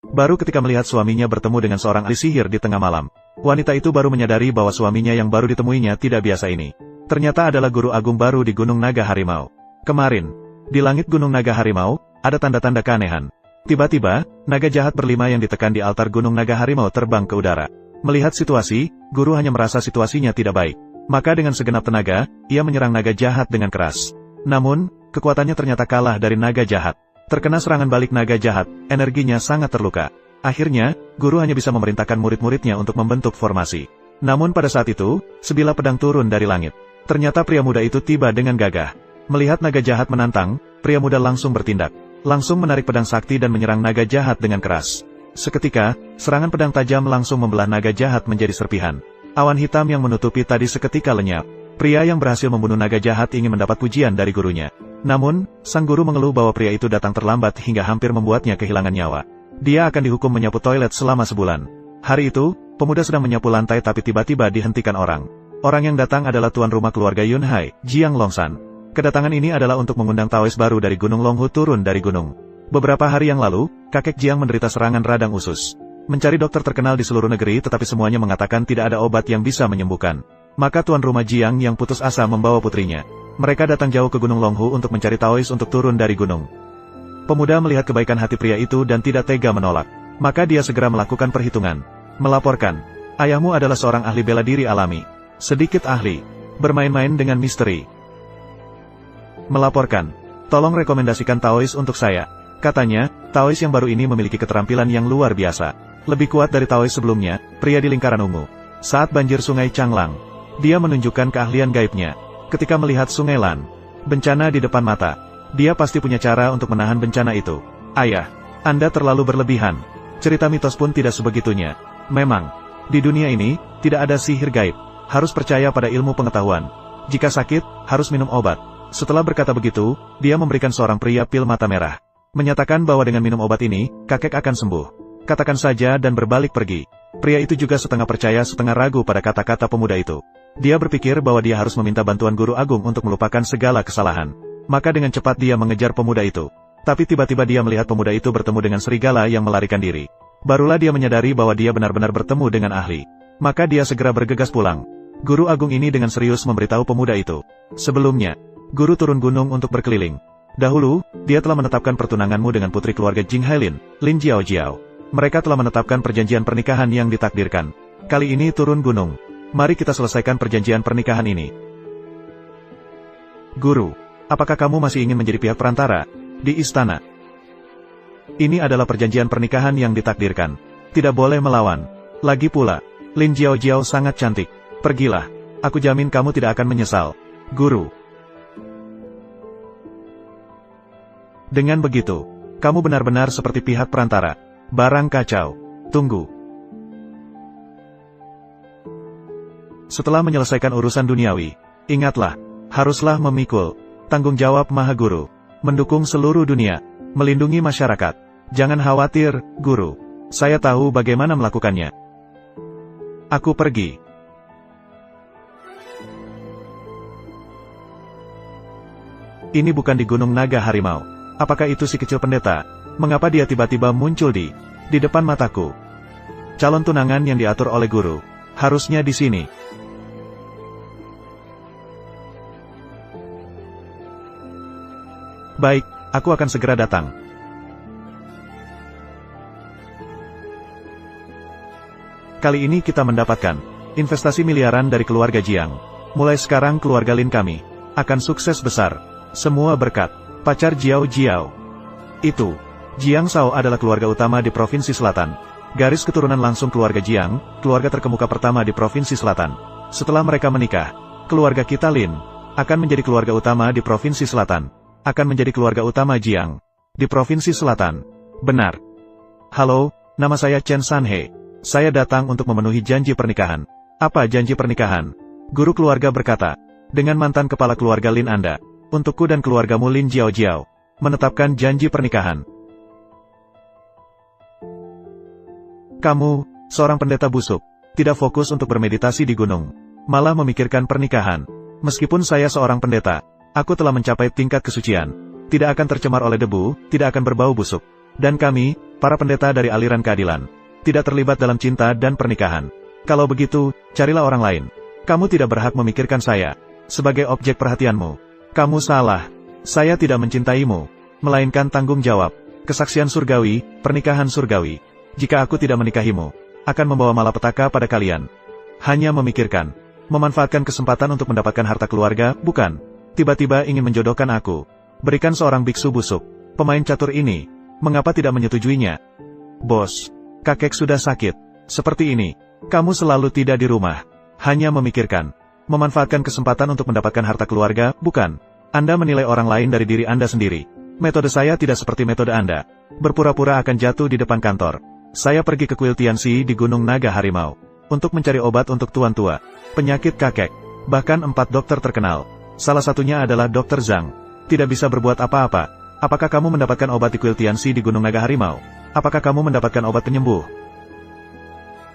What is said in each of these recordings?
Baru ketika melihat suaminya bertemu dengan seorang ahli sihir di tengah malam, wanita itu baru menyadari bahwa suaminya yang baru ditemuinya tidak biasa ini. Ternyata adalah guru agung baru di Gunung Naga Harimau. Kemarin, di langit Gunung Naga Harimau, ada tanda-tanda keanehan. Tiba-tiba, naga jahat berlima yang ditekan di altar Gunung Naga Harimau terbang ke udara. Melihat situasi, guru hanya merasa situasinya tidak baik. Maka dengan segenap tenaga, ia menyerang naga jahat dengan keras. Namun, kekuatannya ternyata kalah dari naga jahat. Terkena serangan balik naga jahat, energinya sangat terluka. Akhirnya, guru hanya bisa memerintahkan murid-muridnya untuk membentuk formasi. Namun pada saat itu, sebilah pedang turun dari langit. Ternyata pria muda itu tiba dengan gagah. Melihat naga jahat menantang, pria muda langsung bertindak. Langsung menarik pedang sakti dan menyerang naga jahat dengan keras. Seketika, serangan pedang tajam langsung membelah naga jahat menjadi serpihan. Awan hitam yang menutupi tadi seketika lenyap. Pria yang berhasil membunuh naga jahat ingin mendapat pujian dari gurunya. Namun, sang guru mengeluh bahwa pria itu datang terlambat hingga hampir membuatnya kehilangan nyawa. Dia akan dihukum menyapu toilet selama sebulan. Hari itu, pemuda sedang menyapu lantai tapi tiba-tiba dihentikan orang. Orang yang datang adalah tuan rumah keluarga Yunhai, Jiang Longsan. Kedatangan ini adalah untuk mengundang Taois baru dari Gunung Longhu turun dari gunung. Beberapa hari yang lalu, kakek Jiang menderita serangan radang usus. Mencari dokter terkenal di seluruh negeri tetapi semuanya mengatakan tidak ada obat yang bisa menyembuhkan. Maka tuan rumah Jiang yang putus asa membawa putrinya. Mereka datang jauh ke Gunung Longhu untuk mencari Taois untuk turun dari gunung. Pemuda melihat kebaikan hati pria itu dan tidak tega menolak. Maka dia segera melakukan perhitungan. Melaporkan, ayahmu adalah seorang ahli bela diri alami. Sedikit ahli. Bermain-main dengan misteri. Melaporkan, tolong rekomendasikan Taois untuk saya. Katanya, Taois yang baru ini memiliki keterampilan yang luar biasa. Lebih kuat dari Taois sebelumnya, pria di lingkaran ungu. Saat banjir sungai Changlang, dia menunjukkan keahlian gaibnya. Ketika melihat sungai Lan, bencana di depan mata, dia pasti punya cara untuk menahan bencana itu. Ayah, Anda terlalu berlebihan. Cerita mitos pun tidak sebegitunya. Memang, di dunia ini, tidak ada sihir gaib. Harus percaya pada ilmu pengetahuan. Jika sakit, harus minum obat. Setelah berkata begitu, dia memberikan seorang pria pil mata merah. Menyatakan bahwa dengan minum obat ini, kakek akan sembuh. Katakan saja dan berbalik pergi. Pria itu juga setengah percaya setengah ragu pada kata-kata pemuda itu. Dia berpikir bahwa dia harus meminta bantuan guru agung untuk melupakan segala kesalahan. Maka dengan cepat dia mengejar pemuda itu. Tapi tiba-tiba dia melihat pemuda itu bertemu dengan serigala yang melarikan diri. Barulah dia menyadari bahwa dia benar-benar bertemu dengan ahli. Maka dia segera bergegas pulang. Guru agung ini dengan serius memberitahu pemuda itu. Sebelumnya, guru turun gunung untuk berkeliling. Dahulu, dia telah menetapkan pertunanganmu dengan putri keluarga Jing Hailin, Lin Jiao Jiao. Mereka telah menetapkan perjanjian pernikahan yang ditakdirkan. Kali ini turun gunung. Mari kita selesaikan perjanjian pernikahan ini. Guru, apakah kamu masih ingin menjadi pihak perantara di istana? Ini adalah perjanjian pernikahan yang ditakdirkan. Tidak boleh melawan. Lagi pula, Lin Jiao Jiao sangat cantik. Pergilah. Aku jamin kamu tidak akan menyesal. Guru. Dengan begitu, kamu benar-benar seperti pihak perantara. Barang kacau. Tunggu. Setelah menyelesaikan urusan duniawi, ingatlah, haruslah memikul tanggung jawab Maha Guru, mendukung seluruh dunia, melindungi masyarakat. Jangan khawatir, Guru. Saya tahu bagaimana melakukannya. Aku pergi. Ini bukan di Gunung Naga Harimau. Apakah itu si kecil pendeta? Mengapa dia tiba-tiba muncul di depan mataku? Calon tunangan yang diatur oleh guru. Harusnya di sini. Baik, aku akan segera datang. Kali ini kita mendapatkan investasi miliaran dari keluarga Jiang. Mulai sekarang keluarga Lin kami akan sukses besar. Semua berkat pacar Jiao Jiao. Itu, Jiang Shao adalah keluarga utama di Provinsi Selatan. Garis keturunan langsung keluarga Jiang, keluarga terkemuka pertama di Provinsi Selatan. Setelah mereka menikah, keluarga kita Lin akan menjadi keluarga utama di Provinsi Selatan. Akan menjadi keluarga utama Jiang di Provinsi Selatan. Benar. Halo, nama saya Chen Sanhe. Saya datang untuk memenuhi janji pernikahan. Apa janji pernikahan? Guru keluarga berkata, dengan mantan kepala keluarga Lin Anda, untukku dan keluargamu Lin Jiao Jiao, menetapkan janji pernikahan. Kamu, seorang pendeta busuk, tidak fokus untuk bermeditasi di gunung, malah memikirkan pernikahan. Meskipun saya seorang pendeta, aku telah mencapai tingkat kesucian, tidak akan tercemar oleh debu, tidak akan berbau busuk. Dan kami, para pendeta dari aliran keadilan, tidak terlibat dalam cinta dan pernikahan. Kalau begitu, carilah orang lain. Kamu tidak berhak memikirkan saya sebagai objek perhatianmu. Kamu salah. Saya tidak mencintaimu, melainkan tanggung jawab, kesaksian surgawi, pernikahan surgawi. Jika aku tidak menikahimu, akan membawa malapetaka pada kalian. Hanya memikirkan, memanfaatkan kesempatan untuk mendapatkan harta keluarga, bukan? Tiba-tiba ingin menjodohkan aku. Berikan seorang biksu busuk, pemain catur ini. Mengapa tidak menyetujuinya? Bos, kakek sudah sakit. Seperti ini, kamu selalu tidak di rumah. Hanya memikirkan, memanfaatkan kesempatan untuk mendapatkan harta keluarga, bukan? Anda menilai orang lain dari diri Anda sendiri. Metode saya tidak seperti metode Anda. Berpura-pura akan jatuh di depan kantor. Saya pergi ke kuil Tianxi di Gunung Naga Harimau untuk mencari obat untuk tuan tua, penyakit kakek. Bahkan 4 dokter terkenal. Salah satunya adalah Dr. Zhang. Tidak bisa berbuat apa-apa. Apakah kamu mendapatkan obat di kuil Tianxi di Gunung Naga Harimau? Apakah kamu mendapatkan obat penyembuh?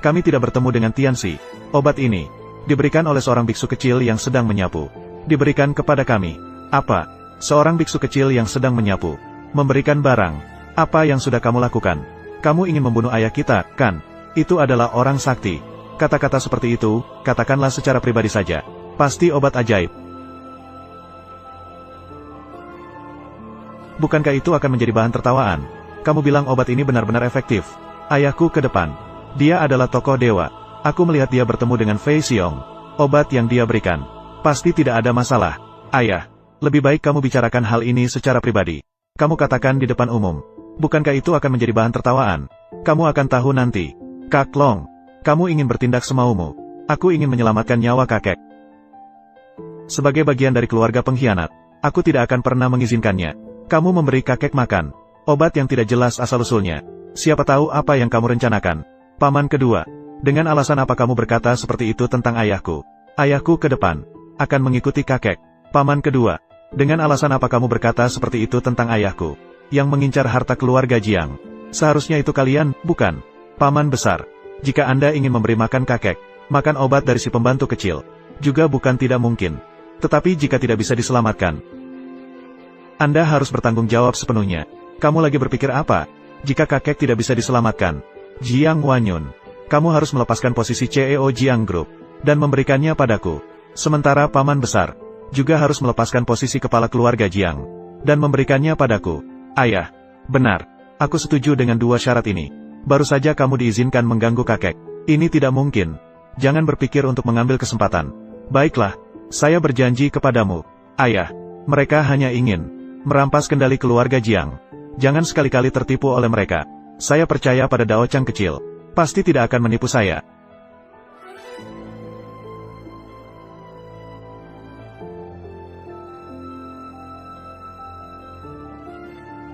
Kami tidak bertemu dengan Tianxi. Obat ini diberikan oleh seorang biksu kecil yang sedang menyapu. Diberikan kepada kami. Apa? Seorang biksu kecil yang sedang menyapu. Memberikan barang. Apa yang sudah kamu lakukan? Kamu ingin membunuh ayah kita, kan? Itu adalah orang sakti. Kata-kata seperti itu, katakanlah secara pribadi saja. Pasti obat ajaib. Bukankah itu akan menjadi bahan tertawaan? Kamu bilang obat ini benar-benar efektif. Ayahku ke depan. Dia adalah tokoh dewa. Aku melihat dia bertemu dengan Fei Xiong. Obat yang dia berikan. Pasti tidak ada masalah. Ayah, lebih baik kamu bicarakan hal ini secara pribadi. Kamu katakan di depan umum. Bukankah itu akan menjadi bahan tertawaan? Kamu akan tahu nanti. Kak Long, kamu ingin bertindak semaumu. Aku ingin menyelamatkan nyawa kakek. Sebagai bagian dari keluarga pengkhianat, aku tidak akan pernah mengizinkannya. Kamu memberi kakek makan obat yang tidak jelas asal-usulnya. Siapa tahu apa yang kamu rencanakan. Paman kedua, dengan alasan apa kamu berkata seperti itu tentang ayahku? Ayahku ke depan akan mengikuti kakek. Paman kedua, dengan alasan apa kamu berkata seperti itu tentang ayahku yang mengincar harta keluarga Jiang? Seharusnya itu kalian, bukan? Paman besar, jika Anda ingin memberi makan kakek, makan obat dari si pembantu kecil, juga bukan tidak mungkin. Tetapi jika tidak bisa diselamatkan, Anda harus bertanggung jawab sepenuhnya. Kamu lagi berpikir apa? Jika kakek tidak bisa diselamatkan, Jiang Wanyun, kamu harus melepaskan posisi CEO Jiang Group dan memberikannya padaku. Sementara paman besar juga harus melepaskan posisi kepala keluarga Jiang dan memberikannya padaku. Ayah, benar. Aku setuju dengan 2 syarat ini. Baru saja kamu diizinkan mengganggu kakek. Ini tidak mungkin. Jangan berpikir untuk mengambil kesempatan. Baiklah, saya berjanji kepadamu. Ayah, mereka hanya ingin merampas kendali keluarga Jiang. Jangan sekali-kali tertipu oleh mereka. Saya percaya pada Dao Chang kecil. Pasti tidak akan menipu saya.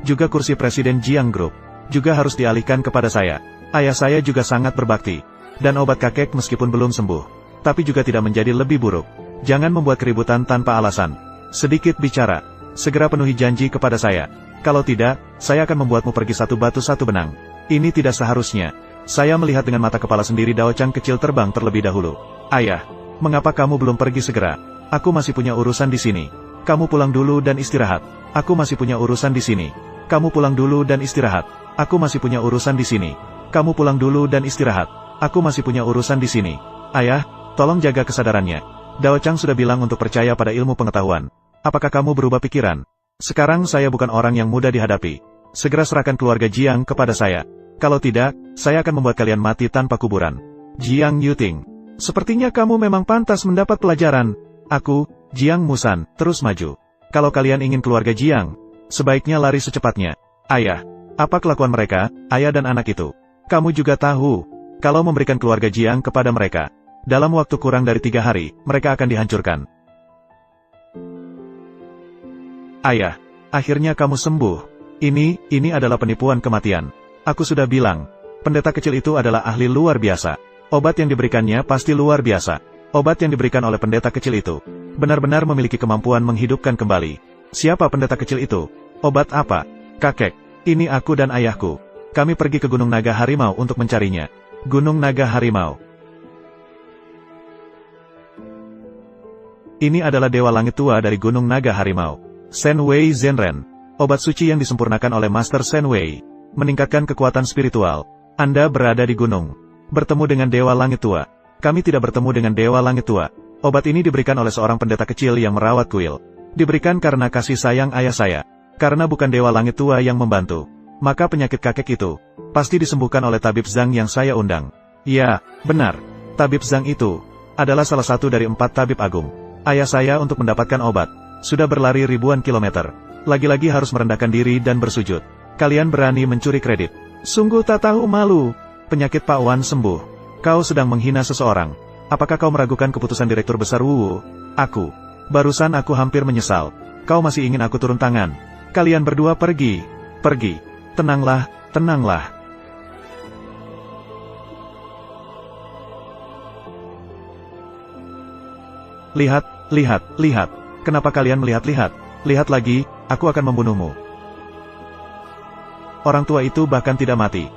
Juga kursi presiden Jiang Group juga harus dialihkan kepada saya. Ayah saya juga sangat berbakti. Dan obat kakek meskipun belum sembuh, tapi juga tidak menjadi lebih buruk. Jangan membuat keributan tanpa alasan. Sedikit bicara. Segera penuhi janji kepada saya. Kalau tidak, saya akan membuatmu pergi satu batu satu benang. Ini tidak seharusnya. Saya melihat dengan mata kepala sendiri Dao Chang kecil terbang terlebih dahulu. Ayah, mengapa kamu belum pergi segera? Aku masih punya urusan di sini. Kamu pulang dulu dan istirahat. Aku masih punya urusan di sini. Kamu pulang dulu dan istirahat. Aku masih punya urusan di sini. Kamu pulang dulu dan istirahat. Aku masih punya urusan di sini. Ayah, tolong jaga kesadarannya. Dao Chang sudah bilang untuk percaya pada ilmu pengetahuan. Apakah kamu berubah pikiran? Sekarang saya bukan orang yang mudah dihadapi. Segera serahkan keluarga Jiang kepada saya. Kalau tidak, saya akan membuat kalian mati tanpa kuburan. Jiang Yuting, sepertinya kamu memang pantas mendapat pelajaran. Aku, Jiang Musan, terus maju. Kalau kalian ingin keluarga Jiang, sebaiknya lari secepatnya. Ayah, apa kelakuan mereka, ayah dan anak itu? Kamu juga tahu, kalau memberikan keluarga Jiang kepada mereka, dalam waktu kurang dari 3 hari, mereka akan dihancurkan. Ayah, akhirnya kamu sembuh. Ini adalah penipuan kematian. Aku sudah bilang, pendeta kecil itu adalah ahli luar biasa. Obat yang diberikannya pasti luar biasa. Obat yang diberikan oleh pendeta kecil itu, benar-benar memiliki kemampuan menghidupkan kembali. Siapa pendeta kecil itu? Obat apa? Kakek, ini aku dan ayahku. Kami pergi ke Gunung Naga Harimau untuk mencarinya. Gunung Naga Harimau. Ini adalah Dewa Langit Tua dari Gunung Naga Harimau. Shen Wei Zhenren. Obat suci yang disempurnakan oleh Master Shen Wei. meningkatkan kekuatan spiritual. Anda berada di gunung, bertemu dengan Dewa Langit Tua. Kami tidak bertemu dengan Dewa Langit Tua. Obat ini diberikan oleh seorang pendeta kecil yang merawat kuil. Diberikan karena kasih sayang ayah saya. Karena bukan Dewa Langit Tua yang membantu, maka penyakit kakek itu pasti disembuhkan oleh tabib Zhang yang saya undang. Ya, benar. Tabib Zhang itu adalah salah satu dari 4 tabib agung. Ayah saya untuk mendapatkan obat sudah berlari ribuan kilometer. Lagi-lagi harus merendahkan diri dan bersujud. Kalian berani mencuri kredit. Sungguh tak tahu malu. Penyakit Pak Wan sembuh. Kau sedang menghina seseorang. Apakah kau meragukan keputusan Direktur Besar Wu? Aku. Barusan aku hampir menyesal. Kau masih ingin aku turun tangan. Kalian berdua pergi. Pergi. Tenanglah, tenanglah. Lihat, lihat, lihat. Kenapa kalian melihat-lihat? Lihat lagi, aku akan membunuhmu. Orang tua itu bahkan tidak mati.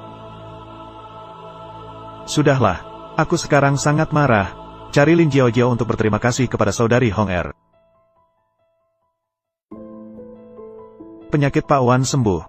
Sudahlah, aku sekarang sangat marah. Cari Lin Jiao untuk berterima kasih kepada saudari Hong Er. Penyakit Pak Wan sembuh.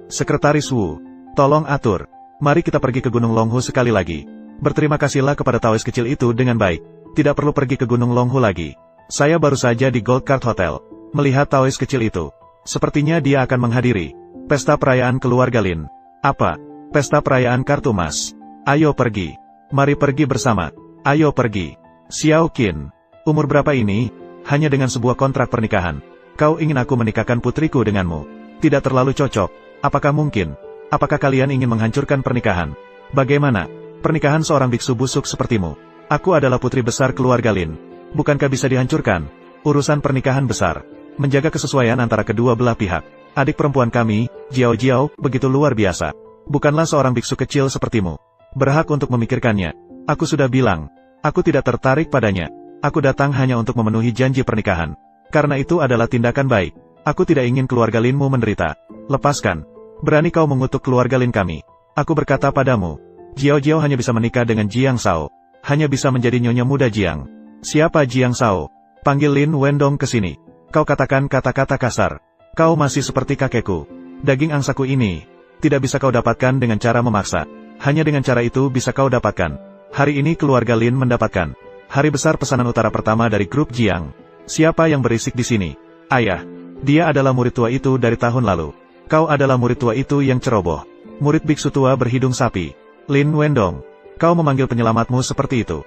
Sekretaris Wu, tolong atur. Mari kita pergi ke Gunung Longhu sekali lagi. Berterima kasihlah kepada Taois kecil itu dengan baik. Tidak perlu pergi ke Gunung Longhu lagi. Saya baru saja di Gold Card Hotel, melihat Taois kecil itu. Sepertinya dia akan menghadiri pesta perayaan keluarga Lin. Apa? Pesta perayaan kartu emas. Ayo pergi. Mari pergi bersama. Ayo pergi. Xiao Qin. Umur berapa ini? Hanya dengan sebuah kontrak pernikahan. Kau ingin aku menikahkan putriku denganmu? Tidak terlalu cocok. Apakah mungkin? Apakah kalian ingin menghancurkan pernikahan? Bagaimana? Pernikahan seorang biksu busuk sepertimu. Aku adalah putri besar keluarga Lin. Bukankah bisa dihancurkan? Urusan pernikahan besar. Menjaga kesesuaian antara kedua belah pihak. Adik perempuan kami, Jiao Jiao, begitu luar biasa. Bukanlah seorang biksu kecil sepertimu. Berhak untuk memikirkannya. Aku sudah bilang, aku tidak tertarik padanya. Aku datang hanya untuk memenuhi janji pernikahan. Karena itu adalah tindakan baik. Aku tidak ingin keluarga Linmu menderita. Lepaskan. Berani kau mengutuk keluarga Lin kami. Aku berkata padamu, Jiao Jiao hanya bisa menikah dengan Jiang Shao. Hanya bisa menjadi nyonya muda Jiang. Siapa Jiang Shao? Panggil Lin Wendong ke sini. Kau katakan kata-kata kasar. Kau masih seperti kakekku. Daging angsaku ini tidak bisa kau dapatkan dengan cara memaksa. Hanya dengan cara itu bisa kau dapatkan. Hari ini keluarga Lin mendapatkan hari besar pesanan utara pertama dari grup Jiang. Siapa yang berisik di sini? Ayah. Dia adalah murid tua itu dari tahun lalu. Kau adalah murid tua itu yang ceroboh. Murid biksu tua berhidung sapi. Lin Wendong. Kau memanggil penyelamatmu seperti itu.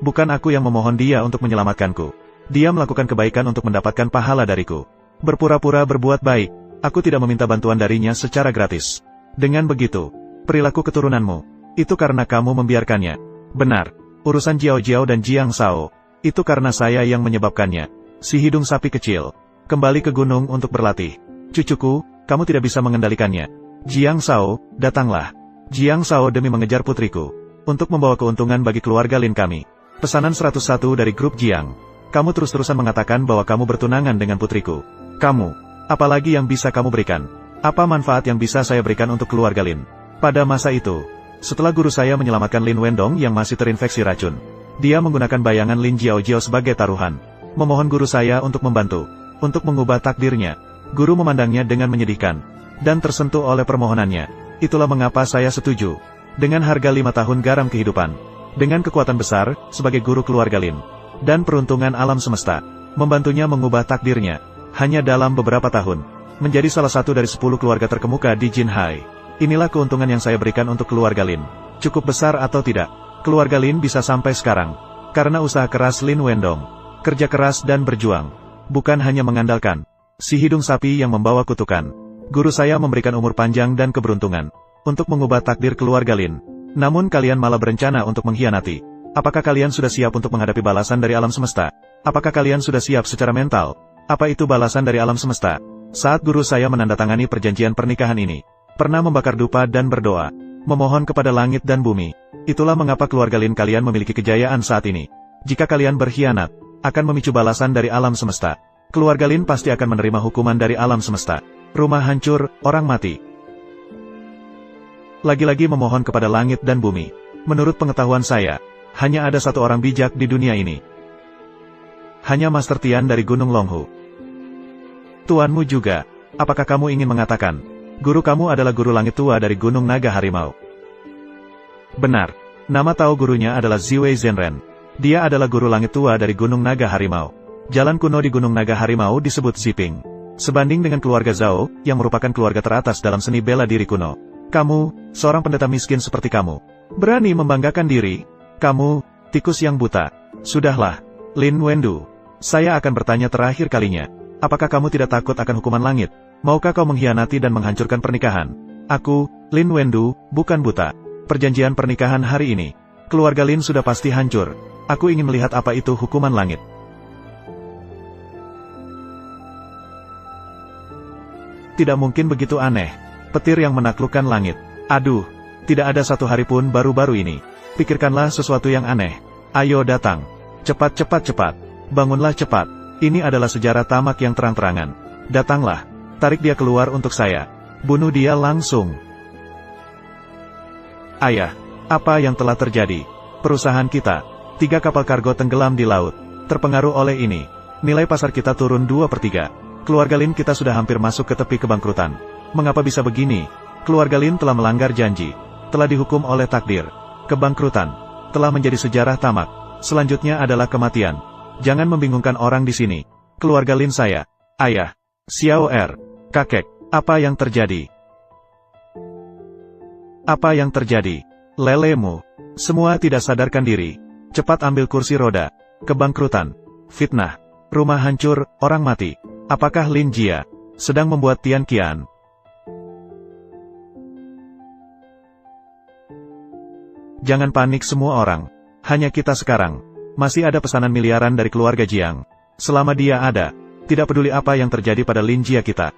Bukan aku yang memohon dia untuk menyelamatkanku. Dia melakukan kebaikan untuk mendapatkan pahala dariku. Berpura-pura berbuat baik. Aku tidak meminta bantuan darinya secara gratis. Dengan begitu, perilaku keturunanmu, itu karena kamu membiarkannya. Benar. Urusan Jiao Jiao dan Jiang Shao, itu karena saya yang menyebabkannya. Si hidung sapi kecil. Kembali ke gunung untuk berlatih. Cucuku, kamu tidak bisa mengendalikannya. Jiang Shao, datanglah. Jiang Shao demi mengejar putriku. Untuk membawa keuntungan bagi keluarga Lin kami. Pesanan 101 dari grup Jiang. Kamu terus-terusan mengatakan bahwa kamu bertunangan dengan putriku. Kamu, apalagi yang bisa kamu berikan? Apa manfaat yang bisa saya berikan untuk keluarga Lin? Pada masa itu, setelah guru saya menyelamatkan Lin Wendong yang masih terinfeksi racun, dia menggunakan bayangan Lin Jiao Jiao sebagai taruhan. Memohon guru saya untuk membantu, untuk mengubah takdirnya. Guru memandangnya dengan menyedihkan, dan tersentuh oleh permohonannya. Itulah mengapa saya setuju. Dengan harga 5 tahun garam kehidupan, dengan kekuatan besar, sebagai guru keluarga Lin, dan peruntungan alam semesta, membantunya mengubah takdirnya, hanya dalam beberapa tahun, menjadi salah satu dari 10 keluarga terkemuka di Jinhai. Inilah keuntungan yang saya berikan untuk keluarga Lin. Cukup besar atau tidak, keluarga Lin bisa sampai sekarang, karena usaha keras Lin Wendong, kerja keras dan berjuang, bukan hanya mengandalkan si hidung sapi yang membawa kutukan. Guru saya memberikan umur panjang dan keberuntungan, untuk mengubah takdir keluarga Lin. Namun kalian malah berencana untuk mengkhianati. Apakah kalian sudah siap untuk menghadapi balasan dari alam semesta? Apakah kalian sudah siap secara mental? Apa itu balasan dari alam semesta? Saat guru saya menandatangani perjanjian pernikahan ini, pernah membakar dupa dan berdoa, memohon kepada langit dan bumi. Itulah mengapa keluarga Lin kalian memiliki kejayaan saat ini. Jika kalian berkhianat, akan memicu balasan dari alam semesta. Keluarga Lin pasti akan menerima hukuman dari alam semesta. Rumah hancur, orang mati. Lagi-lagi memohon kepada langit dan bumi. Menurut pengetahuan saya, hanya ada satu orang bijak di dunia ini. Hanya Master Tian dari Gunung Longhu. Tuanmu juga. Apakah kamu ingin mengatakan Guru kamu adalah guru langit tua dari Gunung Naga Harimau. Benar. Nama tahu gurunya adalah Ziwei Zhenren. Dia adalah guru langit tua dari Gunung Naga Harimau. Jalan kuno di Gunung Naga Harimau disebut Ziping. Sebanding dengan keluarga Zhao, yang merupakan keluarga teratas dalam seni bela diri kuno. Kamu, seorang pendeta miskin seperti kamu, berani membanggakan diri? Kamu, tikus yang buta. Sudahlah, Lin Wendu. Saya akan bertanya terakhir kalinya. Apakah kamu tidak takut akan hukuman langit? Maukah kau mengkhianati dan menghancurkan pernikahan? Aku, Lin Wendu, bukan buta. Perjanjian pernikahan hari ini. Keluarga Lin sudah pasti hancur. Aku ingin melihat apa itu hukuman langit. Tidak mungkin begitu aneh. Petir yang menaklukkan langit. Aduh, tidak ada satu hari pun baru-baru ini. Pikirkanlah sesuatu yang aneh. Ayo datang. Cepat cepat cepat. Bangunlah cepat. Ini adalah sejarah tamak yang terang-terangan. Datanglah. Tarik dia keluar untuk saya. Bunuh dia langsung. Ayah, apa yang telah terjadi? Perusahaan kita, 3 kapal kargo tenggelam di laut. Terpengaruh oleh ini, nilai pasar kita turun 2/3. Keluarga Lin kita sudah hampir masuk ke tepi kebangkrutan. Mengapa bisa begini? Keluarga Lin telah melanggar janji. Telah dihukum oleh takdir. Kebangkrutan telah menjadi sejarah tamak. Selanjutnya adalah kematian. Jangan membingungkan orang di sini. Keluarga Lin saya. Ayah. Xiao Er. Kakek. Apa yang terjadi? Apa yang terjadi? Lelemu. Semua tidak sadarkan diri. Cepat ambil kursi roda. Kebangkrutan. Fitnah. Rumah hancur, orang mati. Apakah Lin Jia sedang membuat Tian Qian? Jangan panik semua orang. Hanya kita sekarang. Masih ada pesanan miliaran dari keluarga Jiang. Selama dia ada, tidak peduli apa yang terjadi pada Lin Jia kita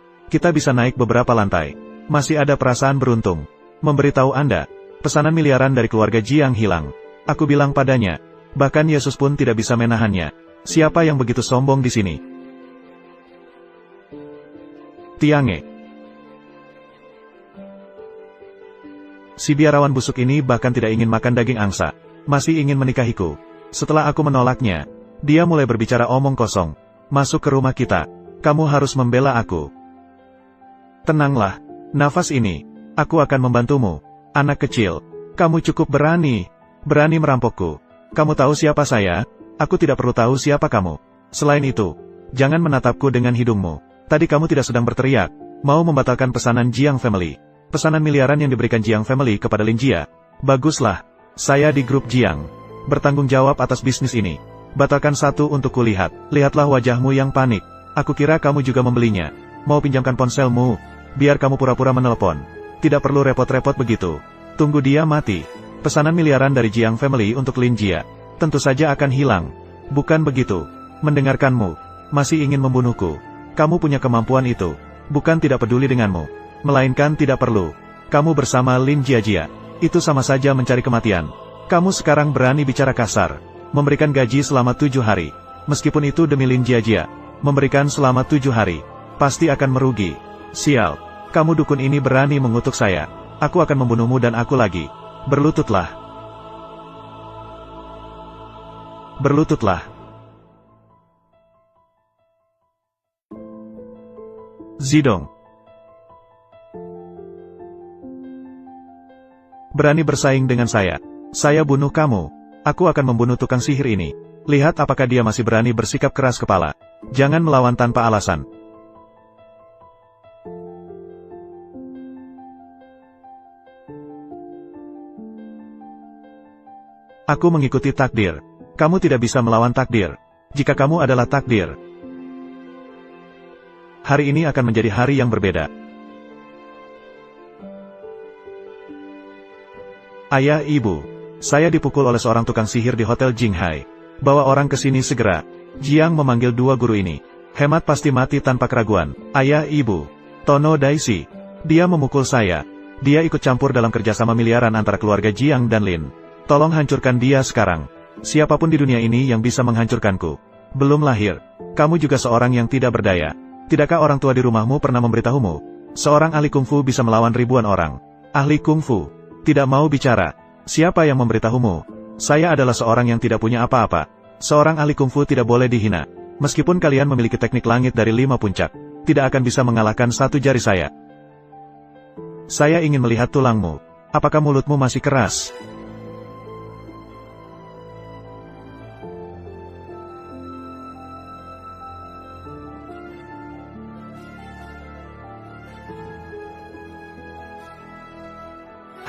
bisa naik beberapa lantai. Masih ada perasaan beruntung. Memberitahu Anda, pesanan miliaran dari keluarga Jiang hilang. Aku bilang padanya, bahkan Yesus pun tidak bisa menahannya. Siapa yang begitu sombong di sini? Tiange. Si biarawan busuk ini bahkan tidak ingin makan daging angsa. Masih ingin menikahiku. Setelah aku menolaknya, dia mulai berbicara omong kosong. Masuk ke rumah kita. Kamu harus membela aku. Tenanglah. Nafas ini. Aku akan membantumu. Anak kecil. Kamu cukup berani. Berani merampokku. Kamu tahu siapa saya? Aku tidak perlu tahu siapa kamu. Selain itu, jangan menatapku dengan hidungmu. Tadi kamu tidak sedang berteriak, mau membatalkan pesanan Jiang Family. Pesanan miliaran yang diberikan Jiang Family kepada Lin Jia. Baguslah. Saya di grup Jiang. Bertanggung jawab atas bisnis ini. Batalkan satu untuk kulihat. Lihatlah wajahmu yang panik. Aku kira kamu juga membelinya. Mau pinjamkan ponselmu? Biar kamu pura-pura menelepon. Tidak perlu repot-repot begitu. Tunggu dia mati. Pesanan miliaran dari Jiang Family untuk Lin Jia tentu saja akan hilang. Bukan begitu. Mendengarkanmu. Masih ingin membunuhku. Kamu punya kemampuan itu. Bukan tidak peduli denganmu. Melainkan tidak perlu. Kamu bersama Lin Jia. Itu sama saja mencari kematian. Kamu sekarang berani bicara kasar. Memberikan gaji selama 7 hari. Meskipun itu demi Lin Jia. Memberikan selama 7 hari. Pasti akan merugi. Sial. Kamu dukun ini berani mengutuk saya. Aku akan membunuhmu dan aku lagi. Berlututlah. Berlututlah. Zidong. Berani bersaing dengan saya. Saya bunuh kamu. Aku akan membunuh tukang sihir ini. Lihat apakah dia masih berani bersikap keras kepala. Jangan melawan tanpa alasan. Aku mengikuti takdir. Kamu tidak bisa melawan takdir. Jika kamu adalah takdir, hari ini akan menjadi hari yang berbeda. Ayah, ibu. Saya dipukul oleh seorang tukang sihir di Hotel Jinghai. Bawa orang ke sini segera. Jiang memanggil 2 guru ini. Hemat pasti mati tanpa keraguan. Ayah, ibu. Tono Daisy. Dia memukul saya. Dia ikut campur dalam kerjasama miliaran antara keluarga Jiang dan Lin. Tolong hancurkan dia sekarang. Siapapun di dunia ini yang bisa menghancurkanku. Belum lahir. Kamu juga seorang yang tidak berdaya. Tidakkah orang tua di rumahmu pernah memberitahumu? Seorang ahli kungfu bisa melawan ribuan orang. Ahli kungfu. Tidak mau bicara. Siapa yang memberitahumu? Saya adalah seorang yang tidak punya apa-apa. Seorang ahli kungfu tidak boleh dihina. Meskipun kalian memiliki teknik langit dari 5 puncak, tidak akan bisa mengalahkan 1 jari saya. Saya ingin melihat tulangmu. Apakah mulutmu masih keras?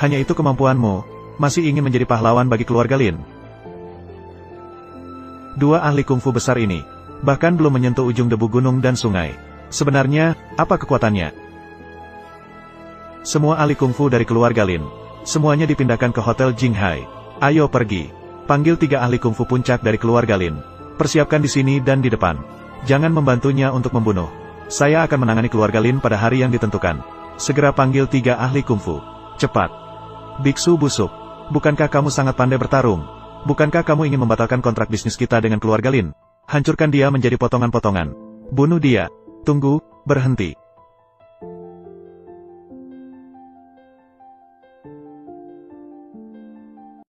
Hanya itu kemampuanmu? Masih ingin menjadi pahlawan bagi keluarga Lin? Dua ahli kungfu besar ini, bahkan belum menyentuh ujung debu gunung dan sungai. Sebenarnya, apa kekuatannya? Semua ahli kungfu dari keluarga Lin, semuanya dipindahkan ke Hotel Jinghai. Ayo pergi. Panggil 3 ahli kungfu puncak dari keluarga Lin. Persiapkan di sini dan di depan. Jangan membantunya untuk membunuh. Saya akan menangani keluarga Lin pada hari yang ditentukan. Segera panggil 3 ahli kungfu. Cepat. Biksu busuk, bukankah kamu sangat pandai bertarung? Bukankah kamu ingin membatalkan kontrak bisnis kita dengan keluarga Lin? Hancurkan dia menjadi potongan-potongan. Bunuh dia. Tunggu, berhenti.